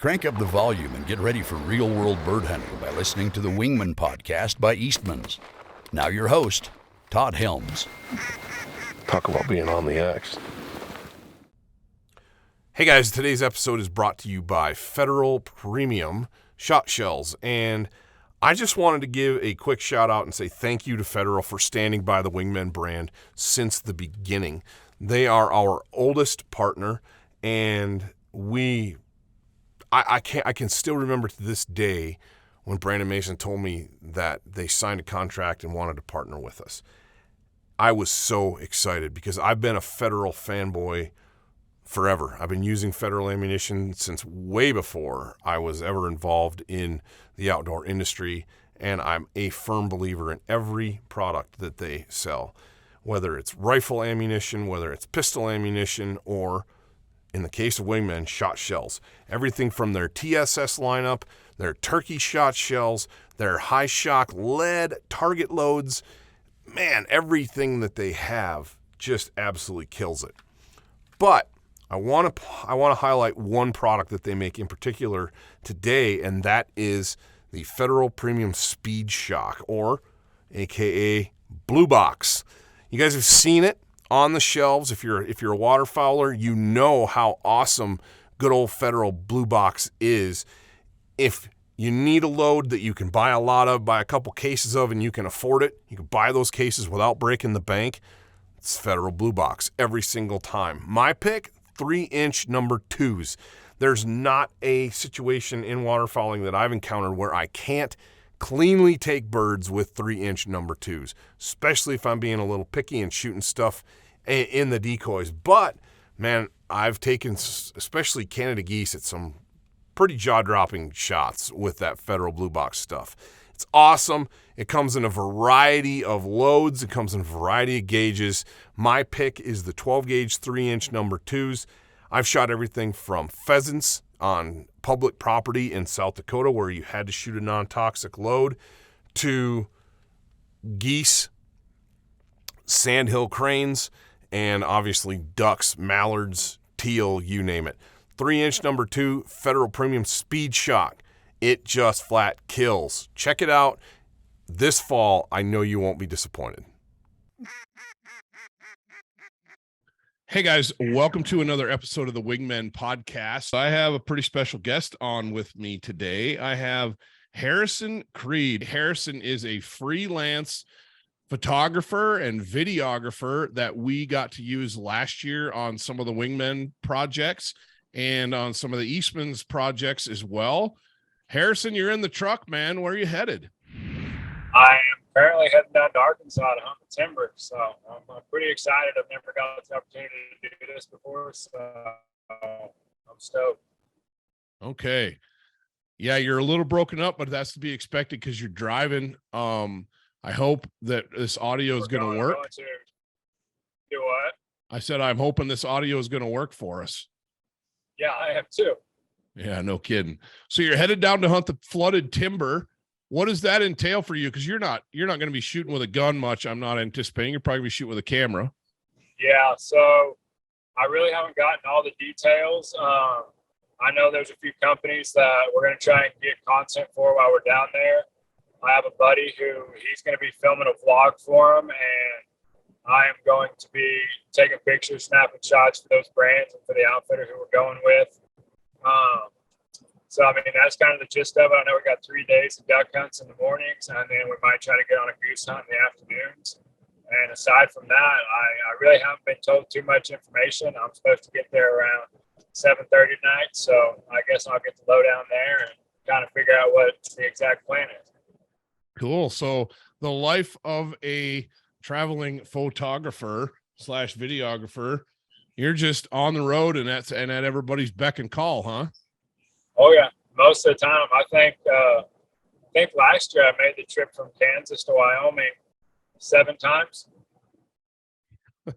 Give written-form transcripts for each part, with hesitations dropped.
Crank up the volume and get ready for real-world bird hunting by listening to the Wingmen Podcast by Eastman's. Now your host, Todd Helms. Talk about being on the X. Hey guys, today's episode is brought to you by Federal Premium Shot Shells, and I just wanted to give a quick shout out and say thank you to Federal for standing by the Wingmen brand since the beginning. They are our oldest partner, and I can still remember to this day when Brandon Mason told me that they signed a contract and wanted to partner with us. I was so excited because I've been a Federal fanboy forever. I've been using Federal ammunition since way before I was ever involved in the outdoor industry, and I'm a firm believer in every product that they sell, whether it's rifle ammunition, whether it's pistol ammunition, or in the case of Wingmen, shot shells. Everything from their TSS lineup, their turkey shot shells, their high shock lead target loads, man, everything that they have just absolutely kills it. But I want to highlight one product that they make in particular today, and that is the Federal Premium Speed Shock, or AKA Blue Box. You guys have seen it on the shelves. If you're a waterfowler, you know how awesome good old Federal Blue Box is. If you need a load that you can buy a lot of, buy a couple cases of, and you can afford it, you can buy those cases without breaking the bank, it's Federal Blue Box every single time. My pick, 3-inch number 2s. There's not a situation in waterfowling that I've encountered where I can't cleanly take birds with 3-inch number 2s, especially if I'm being a little picky and shooting stuff in the decoys. But man, I've taken especially Canada geese at some pretty jaw-dropping shots with that Federal Blue Box stuff. It's awesome. It comes in a variety of loads. It comes in a variety of gauges. My pick is the 12-gauge 3-inch number 2s. I've shot everything from pheasants on public property in South Dakota where you had to shoot a non-toxic load, to geese, sandhill cranes, and obviously ducks, mallards, teal, you name it. 3-inch number 2 Federal Premium Speed Shock. It just flat kills. Check it out this fall. I know you won't be disappointed. Hey guys, welcome to another episode of the Wingmen Podcast. I have a pretty special guest on with me today. I have Harrison Creed. Harrison is a freelance photographer and videographer that we got to use last year on some of the Wingmen projects and on some of the Eastman's projects as well. Harrison, you're in the truck, man. Where are you headed? I am currently heading down to Arkansas to hunt the timber, so I'm pretty excited. I've never got the opportunity to do this before, so I'm stoked. Okay. Yeah, you're a little broken up, but that's to be expected because you're driving. I hope that this audio is going to work. Do what? I said I'm hoping this audio is going to work for us. Yeah, I have too. Yeah, no kidding. So you're headed down to hunt the flooded timber. What does that entail for you? Because you're not going to be shooting with a gun much. I'm not anticipating. You're probably going to be shooting with a camera. Yeah, so I really haven't gotten all the details. I know there's a few companies that we're going to try and get content for while we're down there. I have a buddy who he's going to be filming a vlog for him, and I am going to be taking pictures, snapping shots for those brands and for the outfitter who we're going with. So, I mean, that's kind of the gist of it. I know we got 3 days of duck hunts in the mornings, and then we might try to get on a goose hunt in the afternoons. And aside from that, I really haven't been told too much information. I'm supposed to get there around 7:30 tonight, so I guess I'll get the lowdown there and kind of figure out what the exact plan is. Cool. So the life of a traveling photographer / videographer, you're just on the road and at everybody's beck and call, huh? Oh yeah, most of the time. I think last year I made the trip from Kansas to Wyoming 7 times.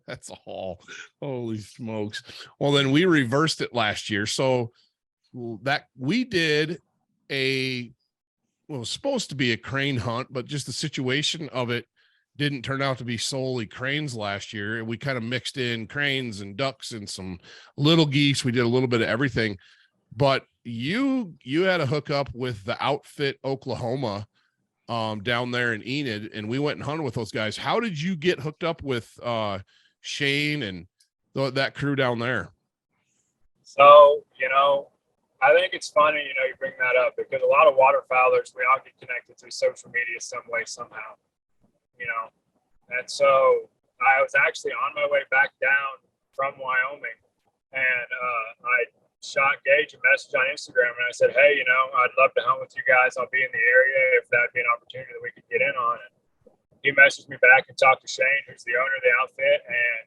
That's a haul. Holy smokes. Well, then we reversed it last year. So that we did it was supposed to be a crane hunt, but just the situation of it didn't turn out to be solely cranes last year. And we kind of mixed in cranes and ducks and some little geese. We did a little bit of everything. But you had a hookup with the Outfit Oklahoma down there in Enid, and we went and hunted with those guys. How did you get hooked up with Shane and that crew down there? So, I think it's funny, you bring that up, because a lot of waterfowlers, we all get connected through social media some way, somehow, And so I was actually on my way back down from Wyoming, and I shot Gage a message on Instagram, and I said, hey, I'd love to hunt with you guys. I'll be in the area if that'd be an opportunity that we could get in on. And he messaged me back and talked to Shane, who's the owner of the outfit, and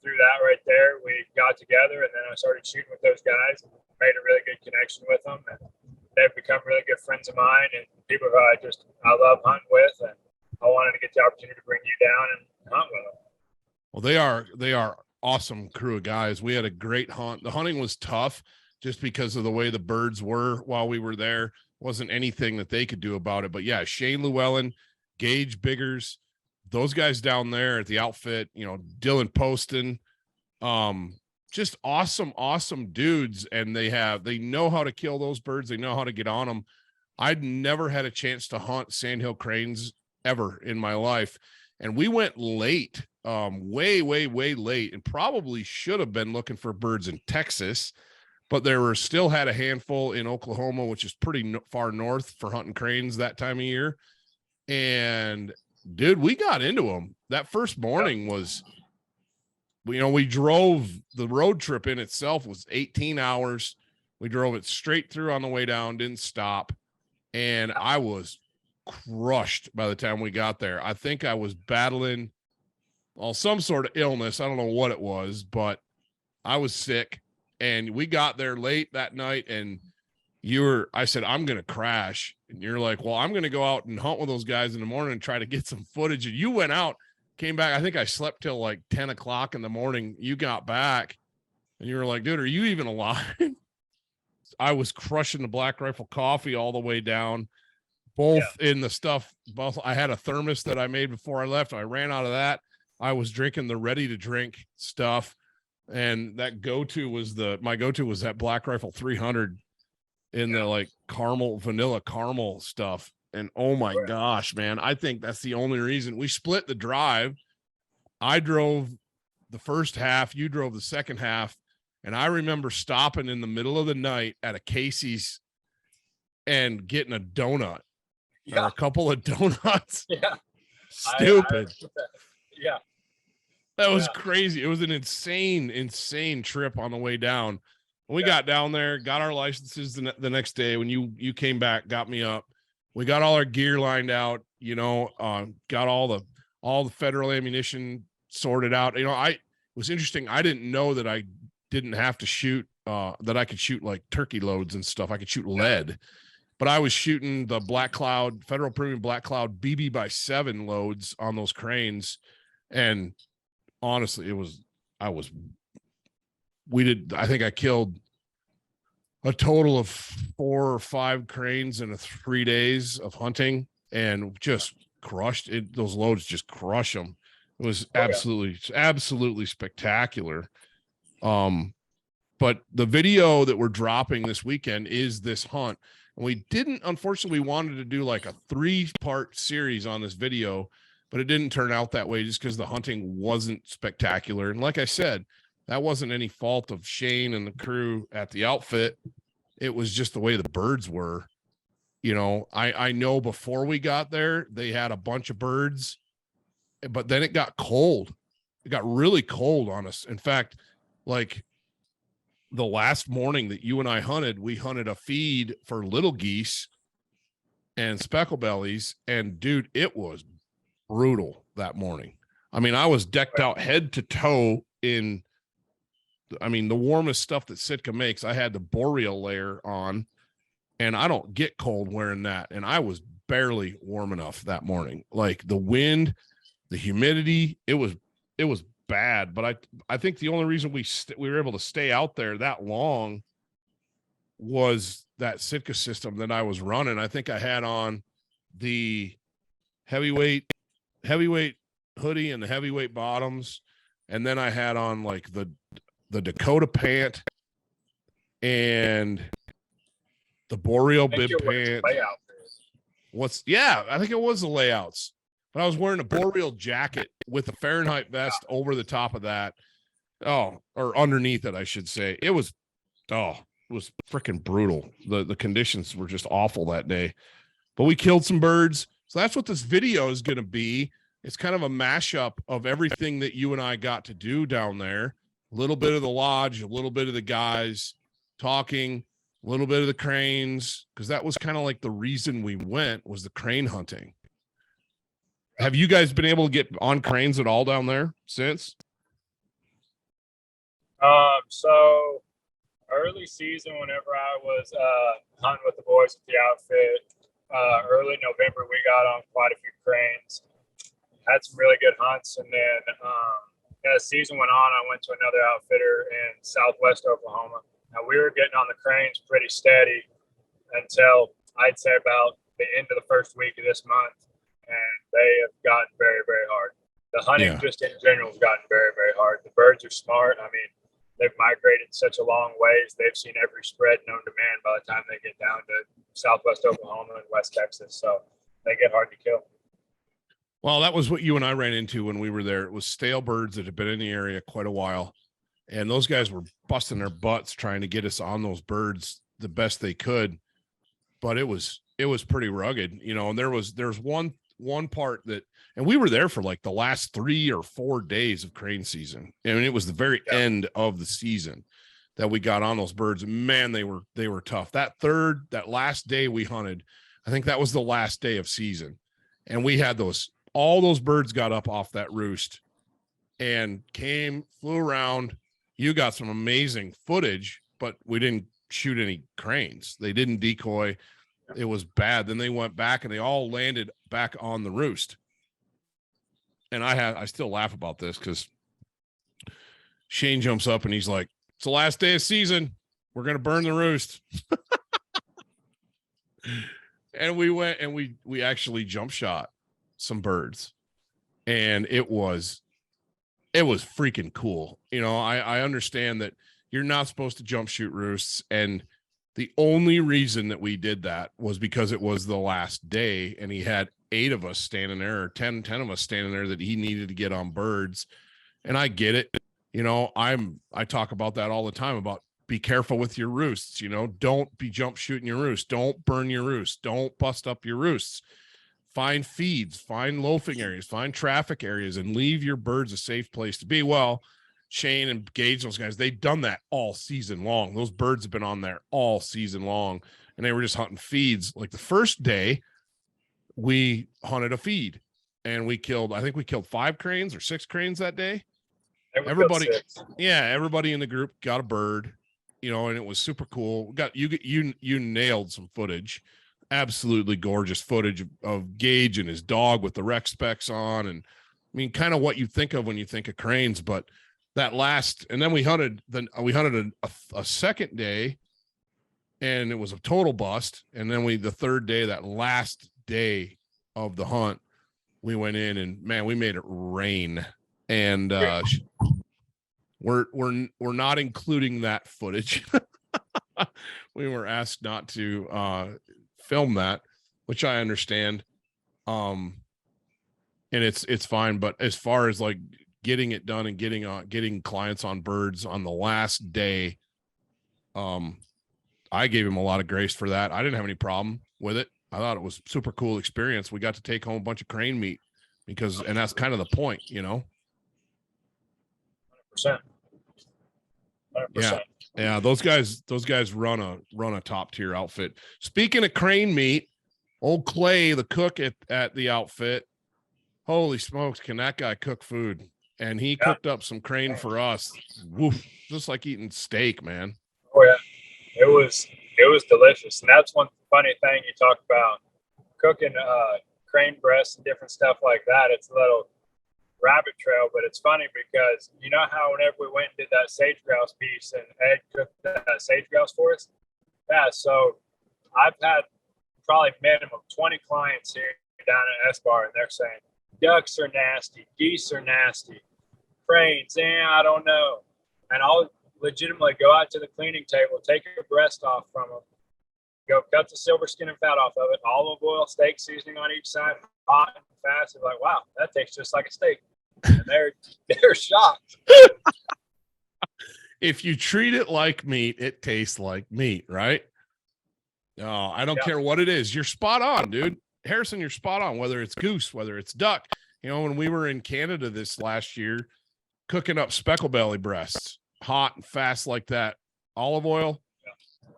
through that right there, we got together, and then I started shooting with those guys and made a really good connection with them, and they've become really good friends of mine and people who I love hunting with, and I wanted to get the opportunity to bring you down and hunt with them. Well, they are awesome crew of guys. We had a great hunt. The hunting was tough just because of the way the birds were while we were there. Wasn't anything that they could do about it. But yeah, Shane Llewellyn, Gage Biggers, those guys down there at the outfit, Dylan Poston, just awesome dudes. And they know how to kill those birds. They know how to get on them. I'd never had a chance to hunt sandhill cranes ever in my life. And we went late, way late, and probably should have been looking for birds in Texas, but still had a handful in Oklahoma, which is pretty far north for hunting cranes that time of year. And dude, we got into them. That first morning was, we drove, the road trip in itself was 18 hours. We drove it straight through on the way down, didn't stop. And I was crushed by the time we got there. I think I was battling some sort of illness. I don't know what it was, but I was sick, and we got there late that night, and I said, I'm going to crash. And you're like, well, I'm going to go out and hunt with those guys in the morning and try to get some footage. And you went out, came back. I think I slept till like 10 o'clock in the morning. You got back and you were like, dude, are you even alive? I was crushing the Black Rifle coffee all the way down, both in the stuff. Both, I had a thermos that I made before I left. I ran out of that. I was drinking the ready to drink stuff. And that my go-to was that Black Rifle 300 in the like vanilla caramel stuff. And oh my gosh, man, I think that's the only reason we split the drive. I drove the first half, you drove the second half. And I remember stopping in the middle of the night at a Casey's and getting a donut or a couple of donuts. Yeah. Stupid. Yeah. That was crazy. It was an insane trip on the way down. When we got down there, got our licenses the next day when you came back, got me up. We got all our gear lined out, got all the federal ammunition sorted out. It was interesting. I didn't know that I didn't have to shoot, that I could shoot like turkey loads and stuff. I could shoot lead, but I was shooting the Black Cloud, Federal Premium Black Cloud BB/7 loads on those cranes. And honestly, I think I killed a total of 4 or 5 cranes in 3 days of hunting and just crushed it. Those loads just crush them. It was absolutely spectacular. But the video that we're dropping this weekend is this hunt. And unfortunately, we wanted to do like a 3-part series on this video, but it didn't turn out that way just because the hunting wasn't spectacular. And like I said, that wasn't any fault of Shane and the crew at the outfit. It was just the way the birds were. I know before we got there, they had a bunch of birds, but then it got cold. It got really cold on us. In fact, like the last morning that you and I hunted, we hunted a feed for little geese and speckle bellies. And dude, it was brutal that morning. I mean, I was decked out head to toe in, the warmest stuff that Sitka makes. I had the boreal layer on, and I don't get cold wearing that. And I was barely warm enough that morning. Like the wind, the humidity, it was bad. But I think the only reason we were able to stay out there that long was that Sitka system that I was running. I think I had on the heavyweight hoodie and the heavyweight bottoms, and then I had on like the Dakota pant and The boreal I think bib it was pants. layout. I think it was the layouts. But I was wearing a boreal jacket with a Fahrenheit vest over the top of that. Oh, or underneath it, I should say. It was freaking brutal. The conditions were just awful that day. But we killed some birds. So that's what this video is going to be. It's kind of a mashup of everything that you and I got to do down there. A little bit of the lodge, a little bit of the guys talking, a little bit of the cranes, because that was kind of like the reason we went, was the crane hunting. Have you guys been able to get on cranes at all down there since? So early season, whenever I was hunting with the boys at the outfit, early November, we got on quite a few cranes. Had some really good hunts, and then as season went on, I went to another outfitter in Southwest Oklahoma. Now we were getting on the cranes pretty steady until I'd say about the end of the first week of this month, and they have gotten very, very hard. The hunting just in general has gotten very, very hard. The birds are smart. I mean, they've migrated such a long ways. They've seen every spread known to man by the time they get down to Southwest Oklahoma and West Texas. So they get hard to kill. Well, that was what you and I ran into when we were there. It was stale birds that had been in the area quite a while. And those guys were busting their butts trying to get us on those birds the best they could. But it was pretty rugged, you know, and there's one part that, and we were there for like the last 3 or 4 days of crane season. I mean, it was the very end of the season that we got on those birds. Man, they were tough. That last day we hunted, I think that was the last day of season. And we had all those birds got up off that roost and flew around. You got some amazing footage, but we didn't shoot any cranes. They didn't decoy. It was bad. Then they went back and they all landed back on the roost. And I still laugh about this because Shane jumps up and he's like, "It's the last day of season. We're going to burn the roost." And we went and we actually jump shot some birds, and it was freaking cool. You know, I understand that you're not supposed to jump shoot roosts, and the only reason that we did that was because it was the last day and he had 8 of us standing there, or 10 of us standing there, that he needed to get on birds. And I get it. You know, I talk about that all the time, about be careful with your roosts. You know, don't be jump shooting your roost. Don't burn your roost. Don't bust up your roosts. Find feeds, find loafing areas, find traffic areas, and leave your birds a safe place to be. Well, Shane and Gage, those guys, they've done that all season long. Those birds have been on there all season long, and they were just hunting feeds. Like the first day, we hunted a feed, and I think we killed 5 cranes or 6 cranes that day. Everybody in the group got a bird, you know, and it was super cool. You nailed some footage. Absolutely gorgeous footage of Gage and his dog with the rec specs on. And I mean, kind of what you think of when you think of cranes, but and then we hunted a second day, and it was a total bust. And then the third day, that last day of the hunt, we went in and man, we made it rain. And we're not including that footage. We were asked not to film that, which I understand. And it's fine. But as far as like getting it done and getting clients on birds on the last day, I gave him a lot of grace for that. I didn't have any problem with it. I thought it was a super cool experience. We got to take home a bunch of crane meat and that's kind of the point, you know? 100%. Yeah. Those guys run a top tier outfit. Speaking of crane meat, old Clay, the cook at the outfit, holy smokes, can that guy cook food? And he cooked up some crane for us. Woof, just like eating steak, man. Oh yeah, it was delicious. And that's one funny thing you talk about cooking crane breasts and different stuff like that. It's a little rabbit trail, but it's funny because you know how whenever we went and did that sage grouse piece and Ed cooked that sage grouse for us? Yeah, so I've had probably minimum 20 clients here down at S-Bar, and they're saying ducks are nasty, geese are nasty, cranes, I don't know. And I'll legitimately go out to the cleaning table, take your breast off from them, Go cut the silver skin and fat off of it. Olive oil, steak seasoning on each side, hot and fast. It's like, wow, that tastes just like a steak. And they're shocked. If you treat it like meat, it tastes like meat, right? No, I don't care what it is. You're spot on, dude. Harrison, you're spot on. Whether it's goose, whether it's duck. You know, when we were in Canada this last year, cooking up speckle belly breasts, hot and fast like that, olive oil,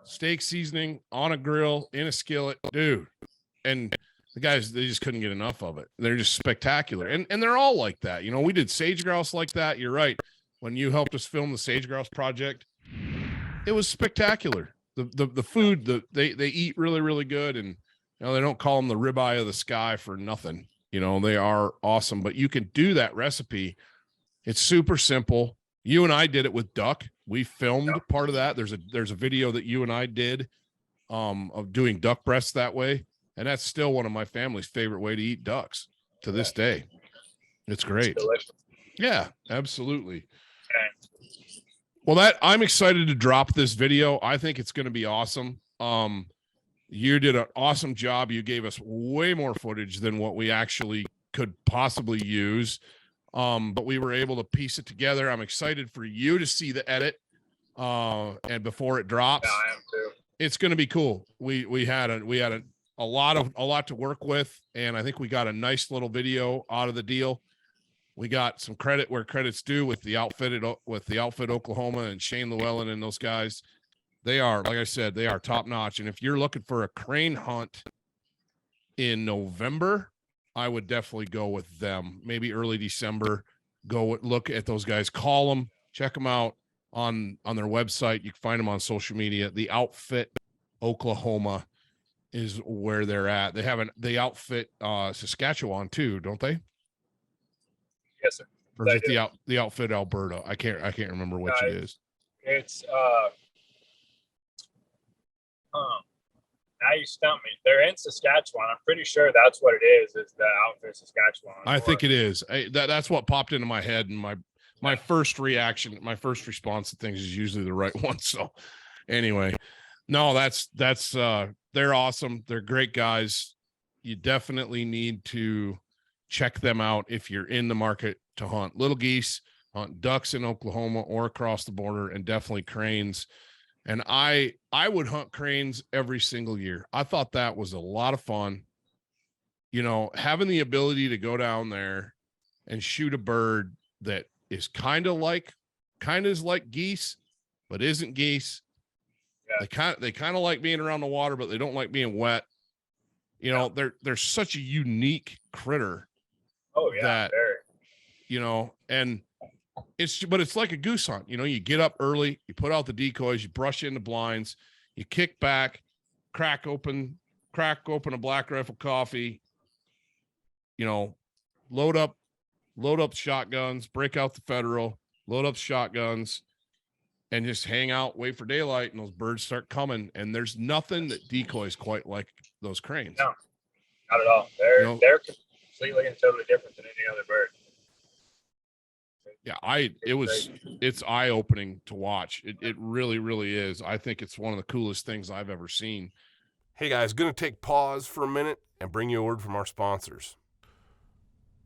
steak seasoning on a grill in a skillet, dude. And the guys, they just couldn't get enough of it. They're just spectacular. And they're all like that. You know, we did sage grouse like that. You're right. When you helped us film the sage grouse project, it was spectacular. The food, they eat really, really good. And, you know, they don't call them the ribeye of the sky for nothing. You know, they are awesome, but you can do that recipe. It's super simple. You and I did it with duck. We filmed part of that. There's a video that you and I did of doing duck breasts that way. And that's still one of my family's favorite way to eat ducks to this day. It's great. It's yeah, absolutely. Well, I'm excited to drop this video. I think it's going to be awesome. You did an awesome job. You gave us way more footage than what we actually could possibly use. But we were able to piece it together. I'm excited for you to see the edit. And before it drops, yeah, I am too. It's going to be cool. We had a lot to work with. And I think we got a nice little video out of the deal. We got some credit where credit's due with the outfit Oklahoma and Shane Llewellyn and those guys. They are, like I said, they are top notch. And if you're looking for a crane hunt in November, I would definitely go with them. Maybe early December. Go look at those guys. Call them. Check them out on their website. You can find them on social media. The Outfit Oklahoma is where they're at. They have the Outfit Saskatchewan too, don't they? Yes, sir. Or is it the Outfit Alberta? I can't remember which it is. It's now you stump me. They're in Saskatchewan. I'm pretty sure that's what it is the Outfit Saskatchewan. I think it is. That's what popped into my head, and my first reaction, my first response to things is usually the right one. So anyway, no, that's they're awesome. They're great guys. You definitely need to check them out if you're in the market to hunt little geese, hunt ducks in Oklahoma or across the border, and definitely cranes. And I would hunt cranes every single year. I thought that was a lot of fun. You know, having the ability to go down there and shoot a bird that is kind of like geese, but isn't geese. Yeah. They kind of like being around the water, but they don't like being wet. You know, they're such a unique critter. Oh yeah, that, you know, and it's like a goose hunt. You know, you get up early, you put out the decoys, you brush in the blinds, you kick back, crack open a Black Rifle coffee, you know, load up shotguns, break out the Federal, load up shotguns, and just hang out, wait for daylight, and those birds start coming. And there's nothing that decoys quite like those cranes. No, not at all. They're completely and totally different than any other bird. Yeah, it's eye-opening to watch. It really, really is. I think it's one of the coolest things I've ever seen. Hey guys, going to take pause for a minute and bring you a word from our sponsors.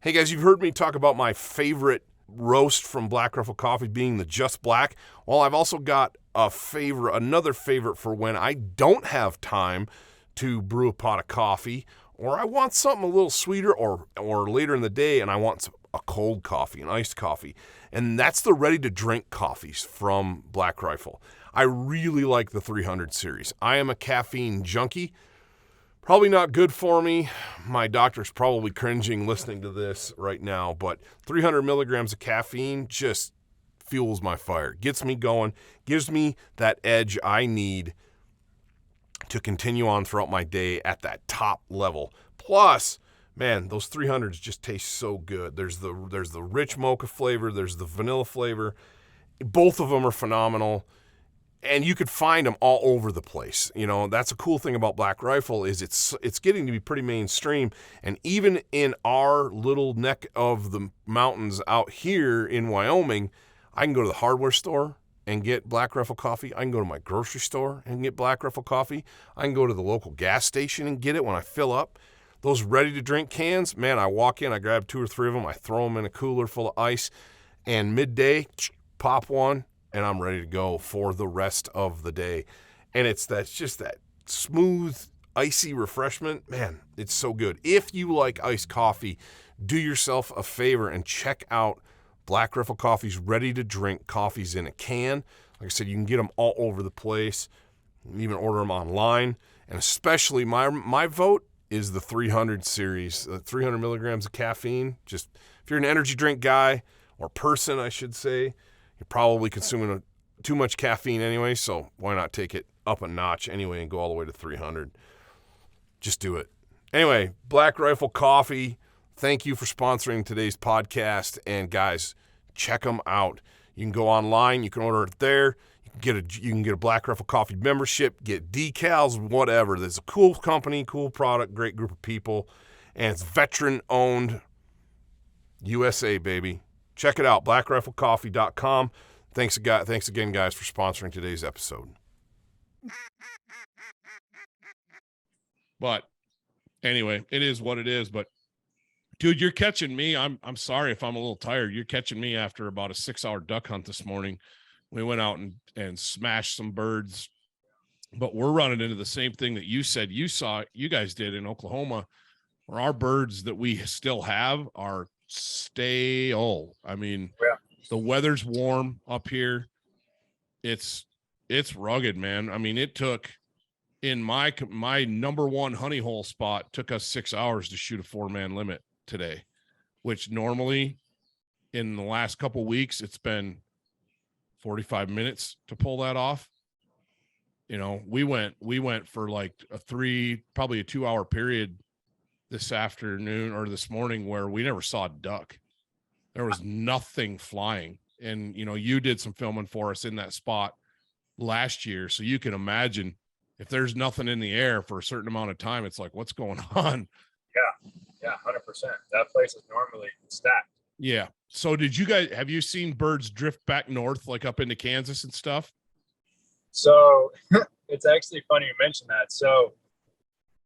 Hey guys, you've heard me talk about my favorite roast from Black Rifle Coffee being the Just Black. Well, I've also got another favorite for when I don't have time to brew a pot of coffee, or I want something a little sweeter, or later in the day and I want a cold coffee, an iced coffee. And that's the ready-to-drink coffees from Black Rifle. I really like the 300 series. I am a caffeine junkie. Probably not good for me. My doctor's probably cringing listening to this right now, but 300 milligrams of caffeine just fuels my fire, gets me going, gives me that edge I need to continue on throughout my day at that top level. Plus, man, those 300s just taste so good. There's the rich mocha flavor, there's the vanilla flavor. Both of them are phenomenal. And you could find them all over the place. You know, that's a cool thing about Black Rifle is it's getting to be pretty mainstream. And even in our little neck of the mountains out here in Wyoming, I can go to the hardware store and get Black Rifle coffee. I can go to my grocery store and get Black Rifle coffee. I can go to the local gas station and get it when I fill up. Those ready-to-drink cans, man, I walk in, I grab 2 or 3 of them, I throw them in a cooler full of ice, and midday, pop one, and I'm ready to go for the rest of the day. And that's just that smooth, icy refreshment. Man, it's so good. If you like iced coffee, do yourself a favor and check out Black Rifle Coffee's ready-to-drink coffees in a can. Like I said, you can get them all over the place. You can even order them online. And especially my vote is the 300 series, 300 milligrams of caffeine. Just if you're an energy drink guy or person, I should say, you're probably consuming too much caffeine anyway, so why not take it up a notch anyway and go all the way to 300? Just do it. Anyway, Black Rifle Coffee, thank you for sponsoring today's podcast. And guys, check them out. You can go online, you can order it there. You can get a Black Rifle Coffee membership, get decals, whatever. There's a cool company, cool product, great group of people, and it's veteran-owned USA, baby. Check it out, blackriflecoffee.com. Thanks again, guys, for sponsoring today's episode. But anyway, it is what it is. But dude, you're catching me. I'm sorry if I'm a little tired. You're catching me after about a 6-hour duck hunt this morning. We went out and smashed some birds, but we're running into the same thing that you said you guys did in Oklahoma, where our birds that we still have are stale. I mean, yeah. The weather's warm up here. It's rugged, man. I mean, it took in my number one honey hole spot took us 6 hours to shoot a 4-man limit today, which normally in the last couple weeks, it's been 45 minutes to pull that off. You know, we went for like probably a 2-hour period this afternoon or this morning where we never saw a duck. There was nothing flying. And, you know, you did some filming for us in that spot last year. So you can imagine if there's nothing in the air for a certain amount of time, it's like, what's going on? Yeah, 100%. That place is normally stacked. Yeah. So have you seen birds drift back north, like up into Kansas and stuff? So it's actually funny you mentioned that. So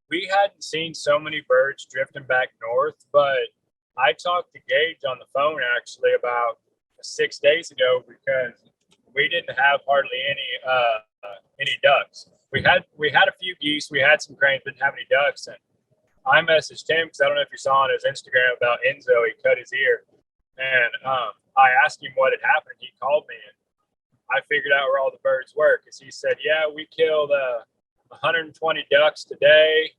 we hadn't seen so many birds drifting back north, but I talked to Gage on the phone actually about 6 days ago because we didn't have hardly any ducks. We had a few geese, we had some cranes, but didn't have any ducks. And I messaged him because I don't know if you saw on his Instagram about Enzo, he cut his ear. And I asked him what had happened. He called me, and I figured out where all the birds were because he said, yeah, we killed 120 ducks today.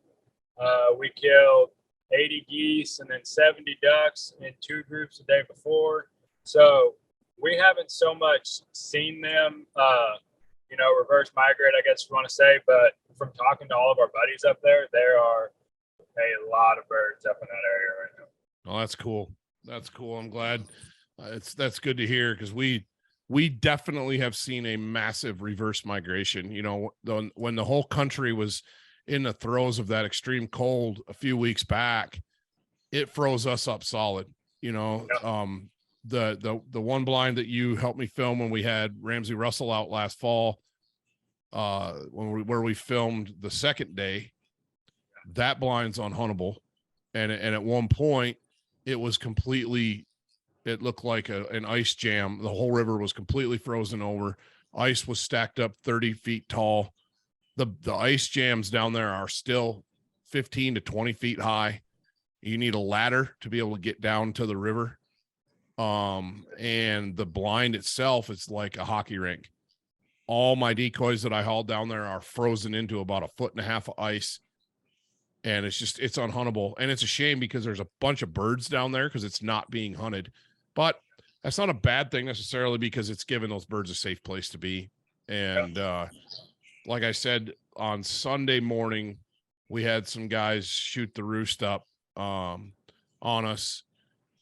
We killed 80 geese and then 70 ducks in 2 groups the day before. So we haven't so much seen them, reverse migrate, I guess you want to say. But from talking to all of our buddies up there are a lot of birds up in that area right now. Oh, that's cool. That's cool. I'm glad. That's good to hear because we definitely have seen a massive reverse migration. You know, when the whole country was in the throes of that extreme cold a few weeks back, it froze us up solid. You know, yeah. The one blind that you helped me film when we had Ramsey Russell out last fall, where we filmed the second day, that blind's unhuntable, and at one point it looked like an ice jam. The whole river was completely frozen over. Ice was stacked up 30 feet tall. The ice jams down there are still 15 to 20 feet high. You need a ladder to be able to get down to the river. And the blind itself is like a hockey rink. All my decoys that I hauled down there are frozen into about 1.5 feet of ice. And it's unhuntable. And it's a shame because there's a bunch of birds down there because it's not being hunted. But that's not a bad thing necessarily because it's given those birds a safe place to be. And like I said, on Sunday morning, we had some guys shoot the roost up on us.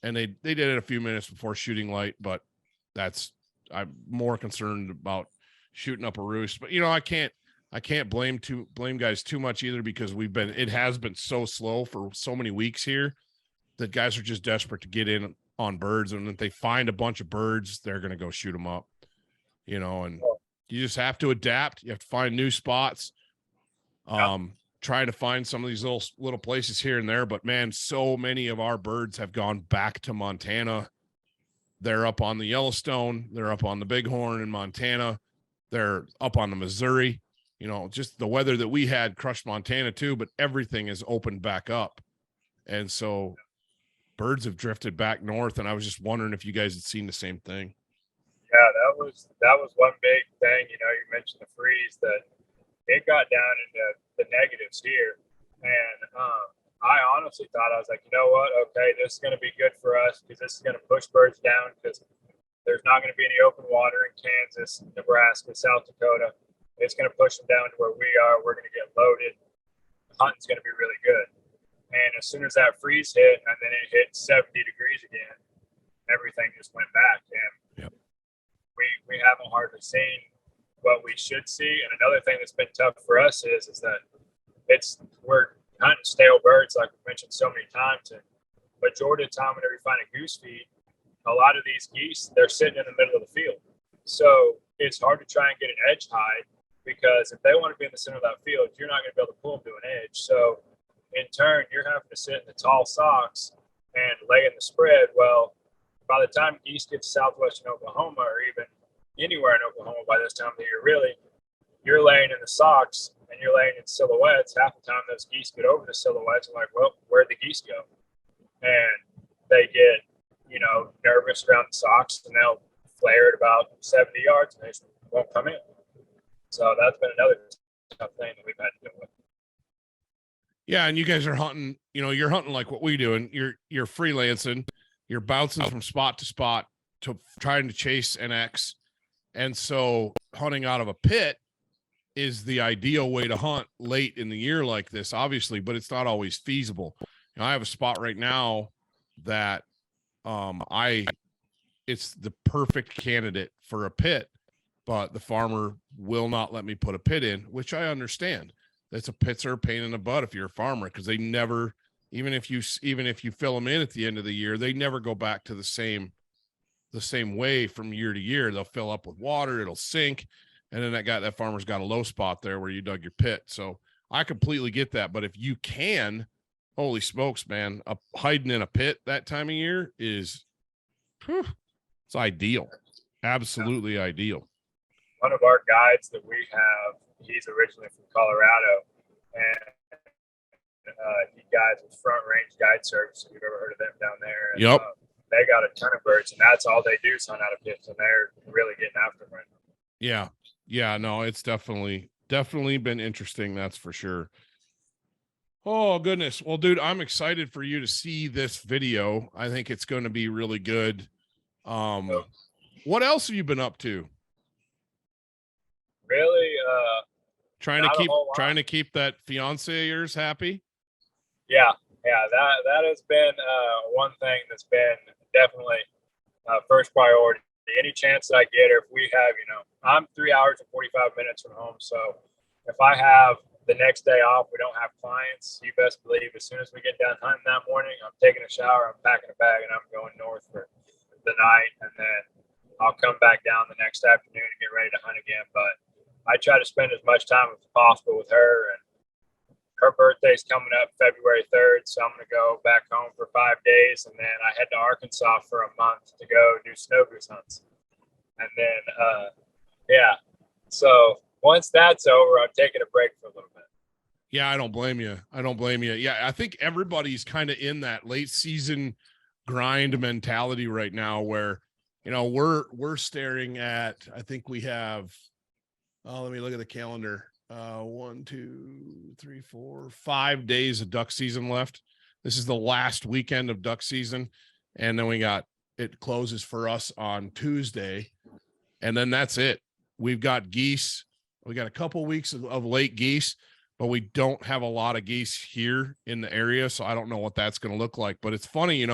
And they did it a few minutes before shooting light. But I'm more concerned about shooting up a roost. But, you know, I can't blame guys too much either because it has been so slow for so many weeks here that guys are just desperate to get in on birds. And if they find a bunch of birds, they're going to go shoot them up. and you just have to adapt. You have to find new spots. Trying to find some of these little places here and there, but man, so many of our birds have gone back to Montana. They're up on the Yellowstone. They're up on the Bighorn in Montana. They're up on the Missouri. Just the weather that we had crushed Montana too, but everything is opened back up. And so birds have drifted back north. And I was just wondering if you guys had seen the same thing. Yeah, that was one big thing. You mentioned the freeze, that it got down into the negatives here. And I honestly thought, I was like, you know what? Okay, this is going to be good for us because this is going to push birds down, because there's not going to be any open water in Kansas, Nebraska, South Dakota. It's going to push them down to where we are. We're going to get loaded. Hunting's going to be really good. And as soon as that freeze hit, and then it hit 70 degrees again, everything just went back. And we haven't hardly seen what we should see. And another thing that's been tough for us is that we're hunting stale birds, like we mentioned so many times. And majority of the time, whenever you find a goose feed, a lot of these geese, they're sitting in the middle of the field. So it's hard to try and get an edge hide, because if they want to be in the center of that field, you're not going to be able to pull them to an edge. So in turn, you're having to sit in the tall socks and lay in the spread. Well, by the time geese get to southwestern Oklahoma, or even anywhere in Oklahoma by this time of the year, really, you're laying in the socks and you're laying in silhouettes. Half the time those geese get over the silhouettes and like, well, where'd the geese go? And they get, nervous around the socks, and they'll flare at about 70 yards and they just won't come in. So that's been another tough thing that we've had to deal with. Yeah, and you guys are hunting, you're hunting like what we do, and you're freelancing, you're bouncing from spot to spot to trying to chase an X. And so hunting out of a pit is the ideal way to hunt late in the year like this, obviously, but it's not always feasible. I have a spot right now that it's the perfect candidate for a pit, but the farmer will not let me put a pit in, which I understand. Pits are a pain in the butt if you're a farmer, because they never, even if you fill them in at the end of the year, they never go back to the same way from year to year. They'll fill up with water, it'll sink, and then that farmer's got a low spot there where you dug your pit. So I completely get that. But if you can, holy smokes, man, hiding in a pit that time of year is, it's ideal. Absolutely ideal. One of our guides that we have, he's originally from Colorado, and he guides with Front Range Guide Service. If you've ever heard of them down there. And, yep. They got a ton of birds, and that's all they do is hunt out of pits, and they're really getting after them right now. Yeah. Yeah, no, it's definitely been interesting. That's for sure. Oh, goodness. Well, dude, I'm excited for you to see this video. I think it's going to be really good. What else have you been up to? Really, trying to keep that fiance of yours happy. Yeah, that has been one thing that's been definitely first priority. Any chance that I get, or if we have, I'm 3 hours and 45 minutes from home. So if I have the next day off, we don't have clients, you best believe as soon as we get done hunting that morning, I'm taking a shower, I'm packing a bag, and I'm going north for the night. And then I'll come back down the next afternoon and get ready to hunt again. But I try to spend as much time as possible with her, and her birthday's coming up February 3rd. So I'm going to go back home for 5 days, and then I head to Arkansas for a month to go do snow goose hunts. And then, so once that's over, I'm taking a break for a little bit. Yeah, I don't blame you. Yeah, I think everybody's kind of in that late season grind mentality right now where, we're staring at, I think we have, let me look at the calendar. 1, 2, 3, 4, 5 days of duck season left. This is the last weekend of duck season. And then it closes for us on Tuesday. And then that's it. We've got geese. We got a couple weeks of late geese, but we don't have a lot of geese here in the area. So I don't know what that's going to look like, but it's funny,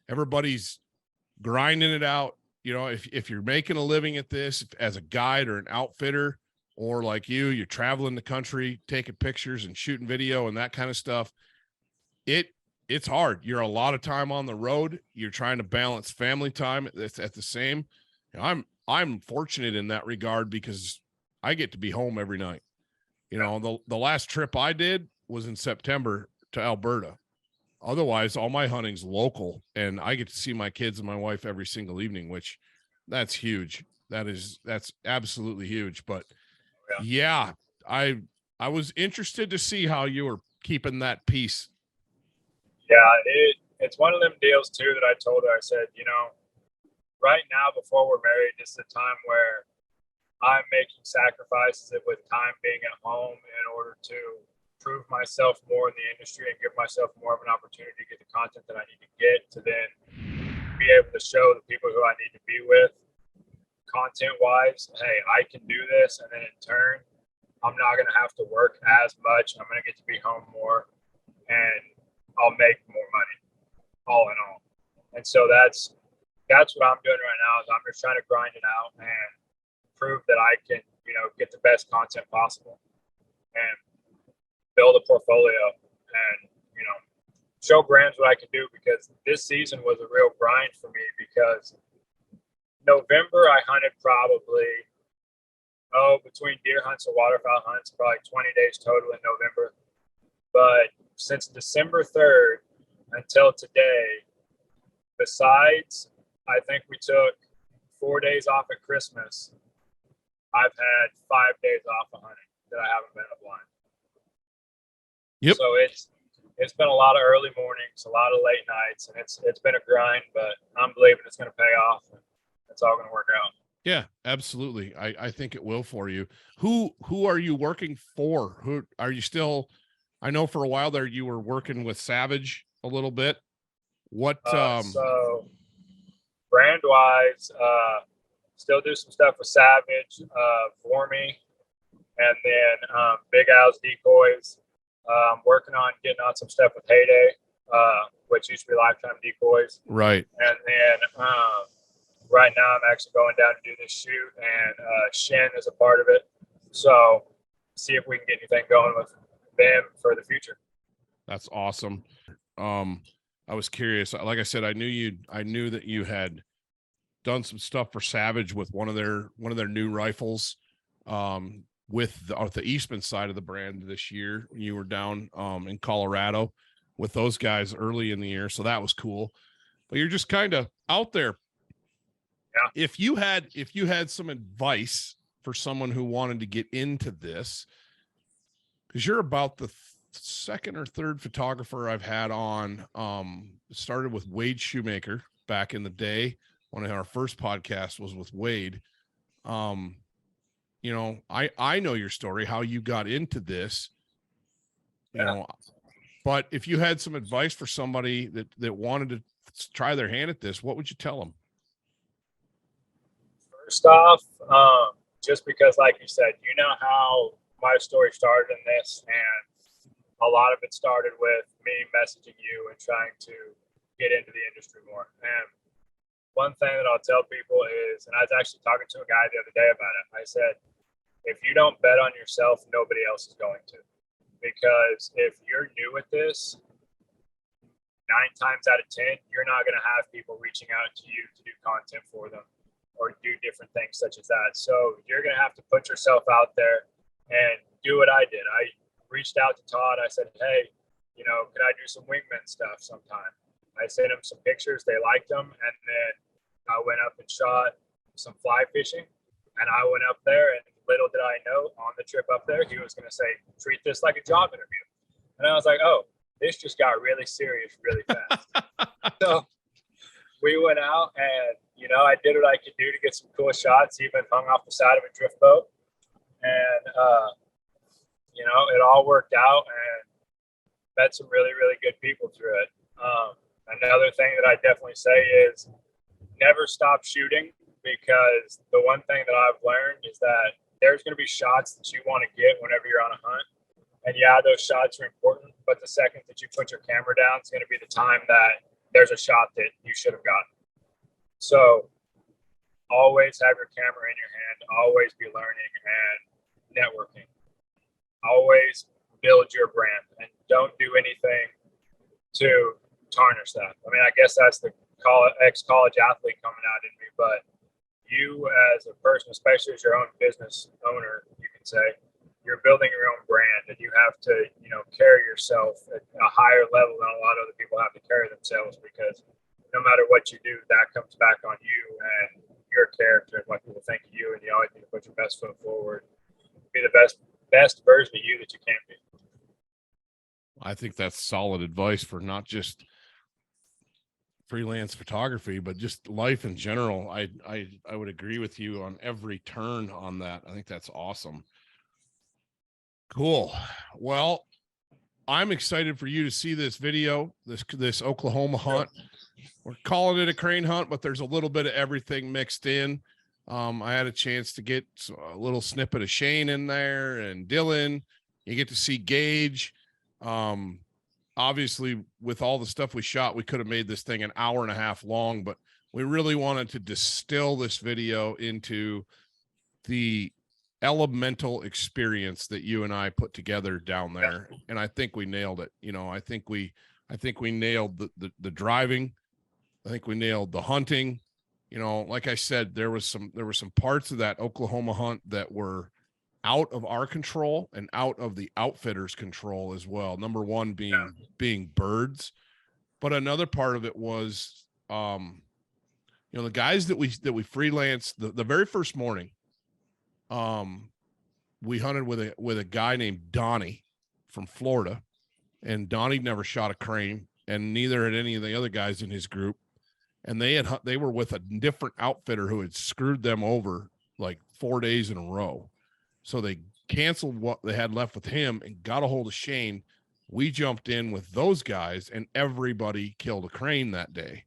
everybody's grinding it out. If you're making a living at this as a guide or an outfitter, or like you're traveling the country, taking pictures and shooting video and that kind of stuff, it's hard. You're a lot of time on the road. You're trying to balance family time. It's at the same. I'm fortunate in that regard because I get to be home every night. You know, the last trip I did was in September to Alberta. Otherwise, all my hunting's local, and I get to see my kids and my wife every single evening, which that's huge. That's absolutely huge. But yeah, I was interested to see how you were keeping that peace. Yeah, it's one of them deals too that I told her. I said, you know, right now before we're married, this is a time where I'm making sacrifices with time being at home in order to prove myself more in the industry and give myself more of an opportunity to get the content that I need to get to then be able to show the people who I need to be with content wise, hey, I can do this. And then in turn, I'm not going to have to work as much. I'm going to get to be home more and I'll make more money all in all. And so that's what I'm doing right now is I'm just trying to grind it out and prove that I can, you know, get the best content possible and build a portfolio and, you know, show brands what I can do, because this season was a real grind for me because November I hunted probably, between deer hunts and waterfowl hunts, probably 20 days total in November. But since December 3rd until today, besides, I think we took 4 days off at Christmas, I've had 5 days off of hunting that I haven't been in a blind. Yep. So it's been a lot of early mornings, a lot of late nights, and it's been a grind, but I'm believing it's going to pay off and it's all going to work out. Yeah, absolutely. I think it will for you. Who are you working for? Who are you still? I know for a while there you were working with Savage a little bit. What so brand wise, still do some stuff with Savage, for me, and then Big Al's Decoys. I'm working on getting on some stuff with Heyday, which used to be Lifetime Decoys. Right. And then right now I'm actually going down to do this shoot, and Shen is a part of it. So see if we can get anything going with them for the future. That's awesome. I was curious. Like I said, I knew that you had done some stuff for Savage with one of their new rifles, with the Eastman side of the brand this year. You were down in Colorado with those guys early in the year, so that was cool. But you're just kind of out there. Yeah. If you had some advice for someone who wanted to get into this, because you're about the second or third photographer I've had on. Started with Wade Shoemaker back in the day. One of our first podcasts was with Wade. You know, I know your story, how you got into this, you know, but if you had some advice for somebody that wanted to try their hand at this, what would you tell them? First off, just because, like you said, you know how my story started in this, and a lot of it started with me messaging you and trying to get into the industry more. And one thing that I'll tell people is, and I was actually talking to a guy the other day about it, I said, if you don't bet on yourself, nobody else is going to. Because if you're new at this, 9 times out of 10, you're not going to have people reaching out to you to do content for them or do different things such as that. So you're going to have to put yourself out there and do what I did. I reached out to Todd. I said, hey, you know, can I do some Wingmen stuff sometime? I sent him some pictures. They liked them. And then I went up and shot some fly fishing. And I went up there, and little did I know on the trip up there, he was going to say, treat this like a job interview. And I was like, oh, this just got really serious really fast. So we went out, and, you know, I did what I could do to get some cool shots, even hung off the side of a drift boat. And, you know, it all worked out, and met some really, really good people through it. Another thing that I definitely say is never stop shooting, because the one thing that I've learned is that there's going to be shots that you want to get whenever you're on a hunt. And yeah, those shots are important, but the second that you put your camera down, it's going to be the time that there's a shot that you should have gotten. So always have your camera in your hand, always be learning and networking. Always build your brand, and don't do anything to tarnish that. I mean, I guess that's the ex-college athlete coming out in me, but you as a person, especially as your own business owner, you can say, you're building your own brand, and you have to, carry yourself at a higher level than a lot of other people have to carry themselves, because no matter what you do, that comes back on you and your character and what people think of you. And you always need to put your best foot forward, be the best version of you that you can be. I think that's solid advice for not just freelance photography, but just life in general. I would agree with you on every turn on that. I think that's awesome. Cool. Well, I'm excited for you to see this video, this Oklahoma hunt. We're calling it a crane hunt, but there's a little bit of everything mixed in. I had a chance to get a little snippet of Shane in there and Dylan. You get to see Gage. Obviously, with all the stuff we shot, we could have made this thing an hour and a half long, but we really wanted to distill this video into the elemental experience that you and I put together down there. And I think we nailed it. I think we nailed the driving. I think we nailed the hunting. Like I said, there were some parts of that Oklahoma hunt that were out of our control and out of the outfitter's control as well. Number one being birds, but another part of it was, the guys that we freelanced the very first morning. We hunted with a guy named Donnie from Florida, and Donnie never shot a crane, and neither had any of the other guys in his group. And they were with a different outfitter who had screwed them over like 4 days in a row. So they canceled what they had left with him and got a hold of Shane. We jumped in with those guys, and everybody killed a crane that day.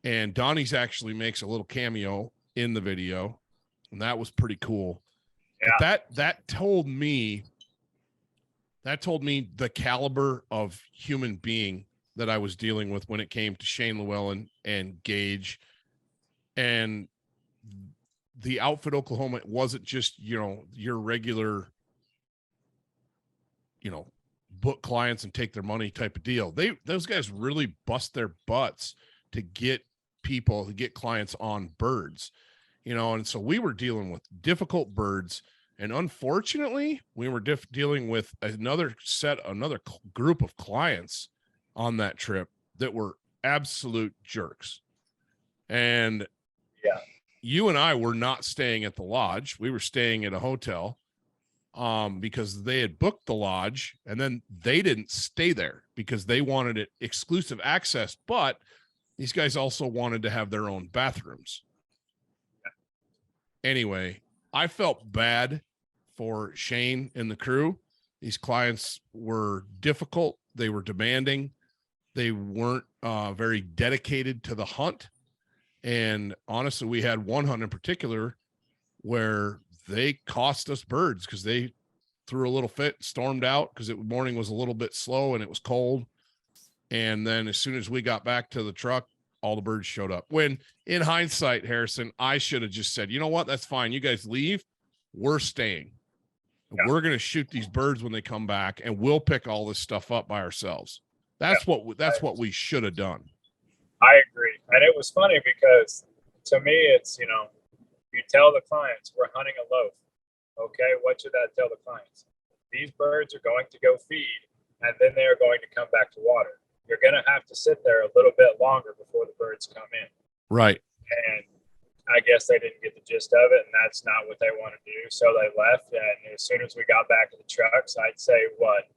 And Donnie's actually makes a little cameo in the video, and that was pretty cool. Yeah. That told me the caliber of human being that I was dealing with when it came to Shane Llewellyn and Gage. And the outfit Oklahoma, it wasn't just, your regular, book clients and take their money type of deal. Those guys really bust their butts to get clients on birds, and so we were dealing with difficult birds. And unfortunately, we were dealing with another group of clients on that trip that were absolute jerks. And yeah, you and I were not staying at the lodge. We were staying at a hotel because they had booked the lodge, and then they didn't stay there because they wanted it exclusive access. But these guys also wanted to have their own bathrooms. Anyway, I felt bad for Shane and the crew. These clients were difficult. They were demanding. They weren't very dedicated to the hunt. And honestly, we had one hunt in particular where they cost us birds because they threw a little fit, stormed out because the morning was a little bit slow and it was cold. And then as soon as we got back to the truck, all the birds showed up. When in hindsight, Harrison, I should have just said, you know what, that's fine. You guys leave. We're staying. Yeah. We're going to shoot these birds when they come back, and we'll pick all this stuff up by ourselves. That's what we should have done. I agree. And it was funny because to me, it's, you tell the clients we're hunting a loaf. Okay. What should that tell the clients? These birds are going to go feed, and then they're going to come back to water. You're going to have to sit there a little bit longer before the birds come in. Right. And I guess they didn't get the gist of it, and that's not what they want to do. So they left. And as soon as we got back to the trucks, I'd say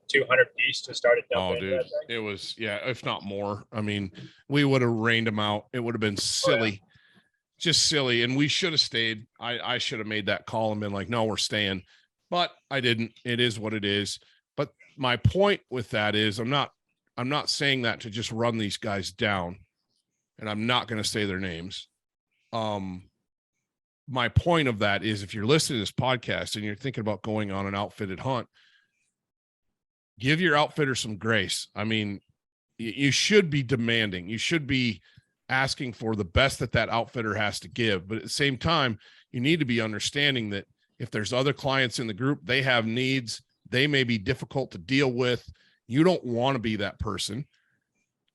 200 geese just started dumping. Oh, dude, it was, if not more. I mean, we would have rained them out. It would have been silly, just silly. And we should have stayed. I should have made that call and been like, no, we're staying, but I didn't. It is what it is. But my point with that is I'm not saying that to just run these guys down, and I'm not going to say their names. My point of that is, if you're listening to this podcast and you're thinking about going on an outfitted hunt, give your outfitter some grace. I mean, you should be demanding. You should be asking for the best that outfitter has to give. But at the same time, you need to be understanding that if there's other clients in the group, they have needs, they may be difficult to deal with. You don't want to be that person.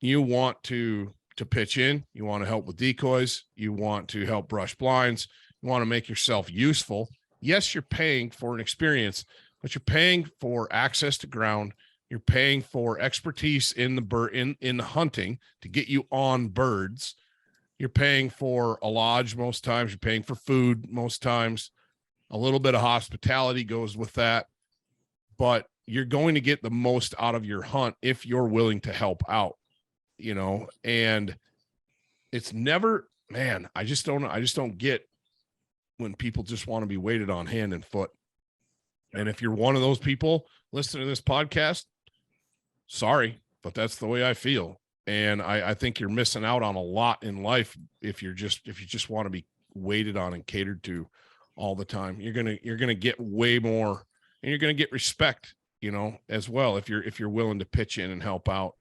You want to to pitch in. You want to help with decoys. You want to help brush blinds. You want to make yourself useful. Yes, you're paying for an experience, but you're paying for access to ground. You're paying for expertise in the in the hunting to get you on birds. You're paying for a lodge most times. You're paying for food most times. A little bit of hospitality goes with that, but you're going to get the most out of your hunt if you're willing to help out, and it's never, man, I just don't get when people just want to be weighted on hand and foot. And if you're one of those people listening to this podcast, sorry, but that's the way I feel. And I think you're missing out on a lot in life if you just want to be waited on and catered to all the time. You're gonna get way more, and you're gonna get respect, as well if you're willing to pitch in and help out.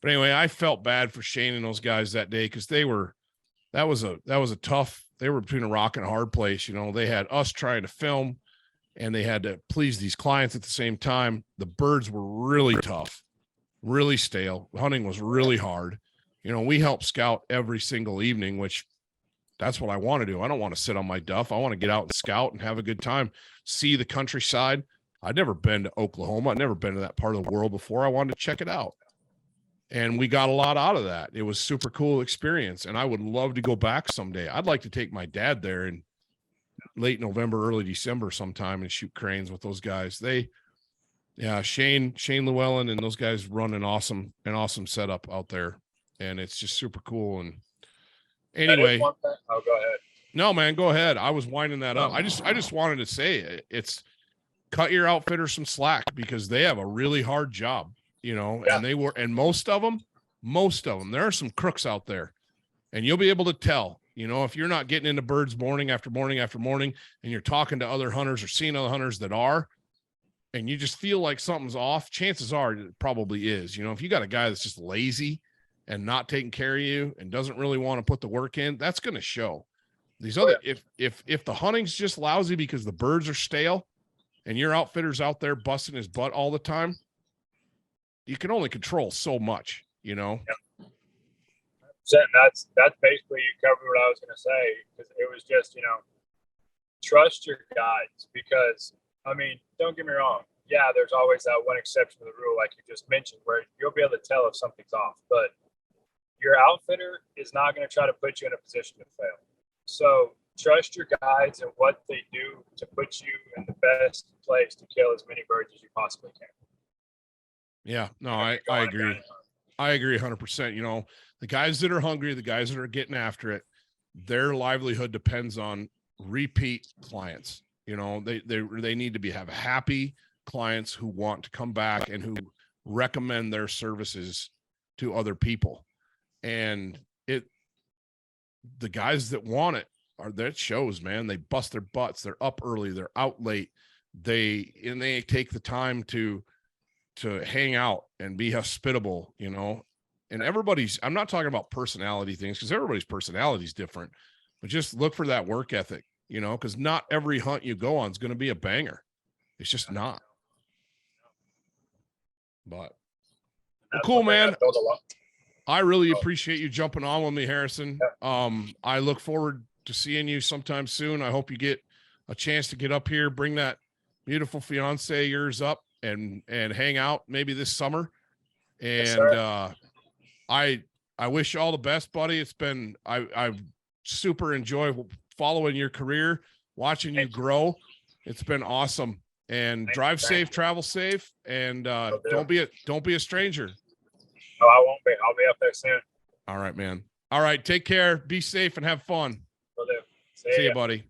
But anyway, I felt bad for Shane and those guys that day because that was a tough. They were between a rock and a hard place. They had us trying to film, and they had to please these clients at the same time. The birds were really tough, really stale. Hunting was really hard. We help scout every single evening, which that's what I want to do. I don't want to sit on my duff. I want to get out and scout and have a good time, see the countryside. I'd never been to Oklahoma. I'd never been to that part of the world before. I wanted to check it out. And we got a lot out of that. It was super cool experience. And I would love to go back someday. I'd like to take my dad there in late November, early December sometime and shoot cranes with those guys. Shane Llewellyn and those guys run an awesome setup out there. And it's just super cool. And anyway, oh, go ahead. No, man, go ahead. I was winding that up. I just wanted to say it's cut your outfitter some slack because they have a really hard job, and most of them, there are some crooks out there, and you'll be able to tell, if you're not getting into birds morning after morning after morning, and you're talking to other hunters or seeing other hunters that are, and you just feel like something's off, chances are it probably is. If you got a guy that's just lazy and not taking care of you and doesn't really want to put the work in, that's going to show. These other, if the hunting's just lousy because the birds are stale and your outfitter's out there busting his butt all the time, you can only control so much, Yep. That's basically, you covered what I was going to say, because it was just, trust your guides, because, don't get me wrong. Yeah, there's always that one exception to the rule, like you just mentioned, where you'll be able to tell if something's off, but your outfitter is not going to try to put you in a position to fail. So trust your guides and what they do to put you in the best place to kill as many birds as you possibly can. Yeah, no, I agree. I agree 100%. The guys that are hungry, the guys that are getting after it, their livelihood depends on repeat clients. They need to have happy clients who want to come back and who recommend their services to other people. And the guys that want it that shows, man. They bust their butts. They're up early. They're out late. They take the time to hang out and be hospitable, and I'm not talking about personality things, because everybody's personality is different, but just look for that work ethic, because not every hunt you go on is going to be a banger. It's just not. But well, cool, man. I really appreciate you jumping on with me, Harrison. I look forward to seeing you sometime soon. I hope you get a chance to get up here, bring that beautiful fiance of yours up and hang out maybe this summer. And yes, I wish you all the best, buddy. It's been, I've super enjoyed following your career, watching you grow. It's been awesome. And drive safe, travel safe, and don't be a stranger. Oh, I won't be. I'll be up there soon. All right, man. All right, take care. Be safe and have fun. Will do. See you, buddy.